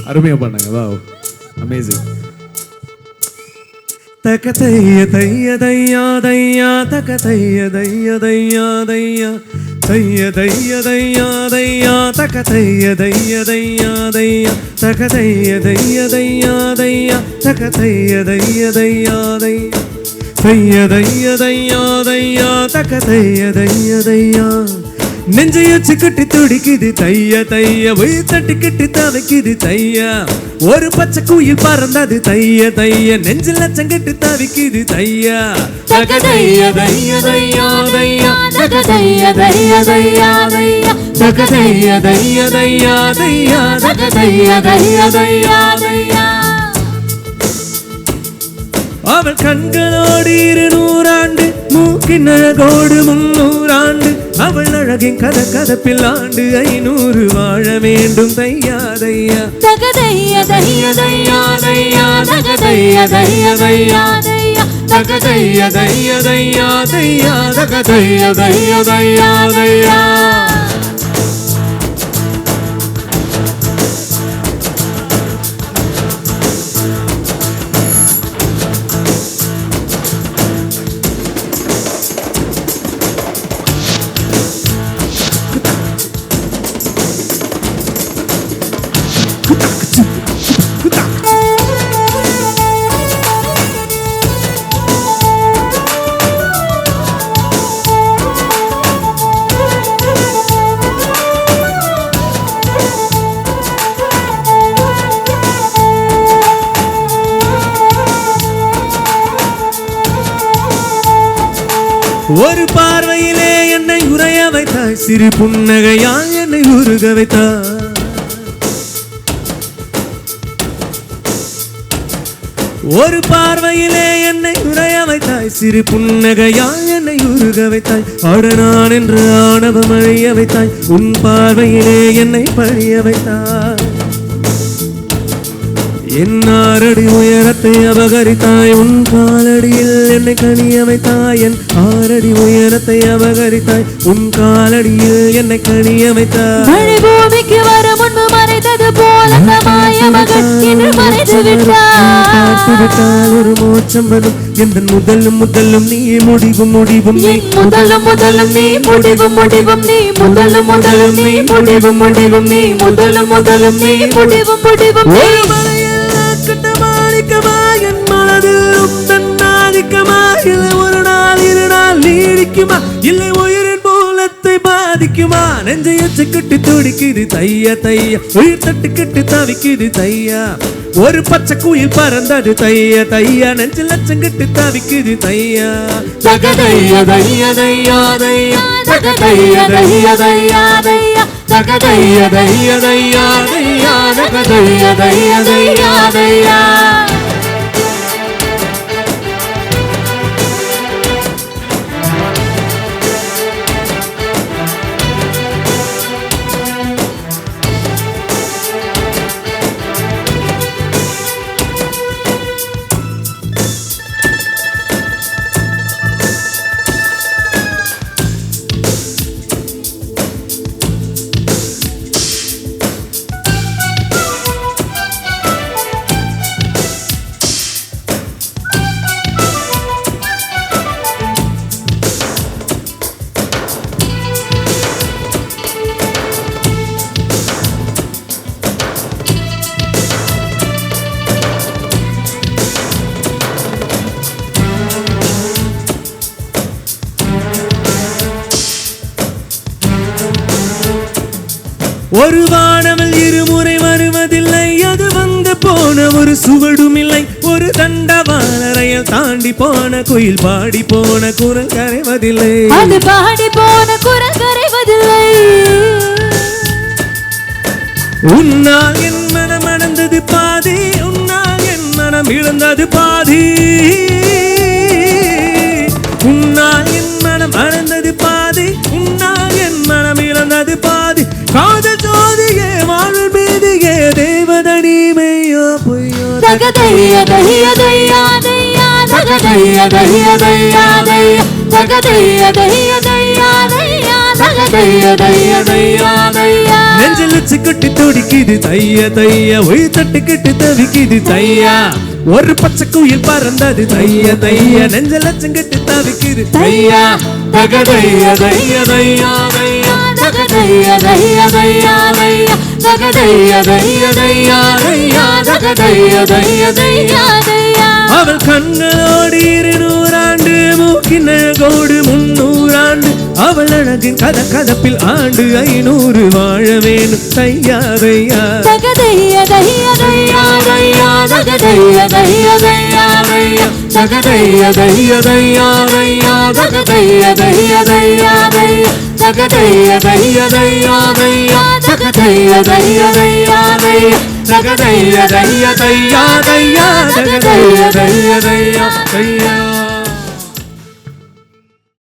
அருமையா பண்ணாங்க. Wow, amazing. தக தைய தைய தையா தையா தக தைய தைய தையா தையா தைய தைய தையா தையா தக தைய தைய தையா தையா தக தைய தைய தையா தையா தக தைய தைய தையா தையா தைய தைய தையா தையா தக தைய தைய தையா நெஞ்சையச்சு கட்டி துடிக்குது தைய தைய உயிர் தட்டிக்கிட்டு தவிக்குது தையா ஒரு பச்சை குயில் பறந்தது தைய தைய நெஞ்சில் லட்சங்கிட்டு தவிக்குது தையா தக தைய தைய தையா தையா தக தைய தைய தையா தையா தக தைய தைய தையா தையா தக தைய தைய தையா தையா அவள் கண்களோடு 200 ஆண்டு மூக்கின் அழகோடு 300 ஆண்டு அவள் அழகின் கதப்பில் ஆண்டு 500 வாழ வேண்டும் தையா தையா தக தைய தைய தையா தையா தக தைய தைய தையா தையா தக தைய தைய தையா தையா தக தைய தைய தையா தையா ஒரு பார்வையிலே என்னை உறைய வைத்தாய் சிறு புன்னகையால் என்னை உருக வைத்தாய் ஒரு பார்வையிலே என்னை உறைய வைத்தாய் சிறு புன்னகையால் என்னை உருக வைத்தாய் ஆட நான் என்று ஆணவம் அழிய வைத்தாய் உன் பார்வையிலே என்னை பழிய வைத்தாய் என் 6 அடி உயரத்தை அபகரித்தாய் உன் காலடியில் என்னை கனிய வைத்தாய் என் 6 அடி உயரத்தை அபகரித்தாய் உன் காலடியில் என்னை கனிய வைத்தாய் பூமிக்கு வர முன்பு மறைத்தது போல மாயமகன் என்று மறைத்து விட்டால் ஒரு மோட்சம் வரும் எந்த முதலும் நீ முடிவும் நீ முதலும் நீ முடிவும் நீ முதலும் நீ முடிவும் நீ முதலும் நீ முடிவும் என் மனதில் தன்னாதிக்கமா இல்லை ஒரு நாள் 2 நாள் நீடிக்குமா இல்லை உயிரின் மூலத்தை பாதிக்குமா நெஞ்சையச்சு கட்டி துடிக்குது தைய தைய உயிர் தட்டுக்கிட்டு தவிக்குது தையா ஒரு பச்சை குயில் பறந்தது தைய தையா நெஞ்சில் லட்சங்கிட்டு தவிக்குது தையா தக தைய தைய தையா தையா தக தைய தைய தையா தையா தக தைய தைய தையா தையா தக தைய தைய தையா தையா ஒரு வானவள் 2 முறை வருவதில்லை அது வந்து போன ஒரு சுவடும் இல்லை ஒரு தண்டவாளரையில் தாண்டி போன குயில் பாடி போன குரல் கரைவதில்லை அது பாடி போன குரல் கரைவதில்லை உன்னால் என் மனம் அடைந்தது பாதி உன்னால் என் மனம் இழந்தது பாதி உன்னால் என் மனம் அடைந்தது பாதி உன்னால் என் மனம் இழந்தது பாதி காதல் ஜோதியே வாழ்வில் மீதியே தேவதனிமையோ பொய்யோ தக தைய தைய தையா தையா தக தைய தைய தையா தையா தக தைய தைய தையா தையா தக தைய தைய தையா தையா நெஞ்சில் உச்சி கொட்டி துடிக்குது தைய தைய உயிர் தட்டுக்கிட்டு தவிக்குது தையா ஒரு பச்சை குயில் பறந்தது தைய தைய நெஞ்சில் லட்சங்கிட்டு தவிக்குது தையா தகதைய தைய தையா தையா தகதைய தைய தையா தையா தகதைய தைய தையா தையா தகதைய தைய தையா தையா அவள் கண்ணோடு 200 ஆண்டு மூக்கின கோடு 300 ஆண்டு அவள் அழகின் கதப்பில் ஆண்டு 500 வாழ வேணும் தையா தையா தகதைய தைய தையா தையா தகதைய தைய தையா தையா தகதைய தைய தையா தையா தகதைய தைய தையா தையா தகதைய தைய தையா தையா தகதைய தைய தையா தையா தகதைய தைய தையா தையா தகதைய தைய தையா தையா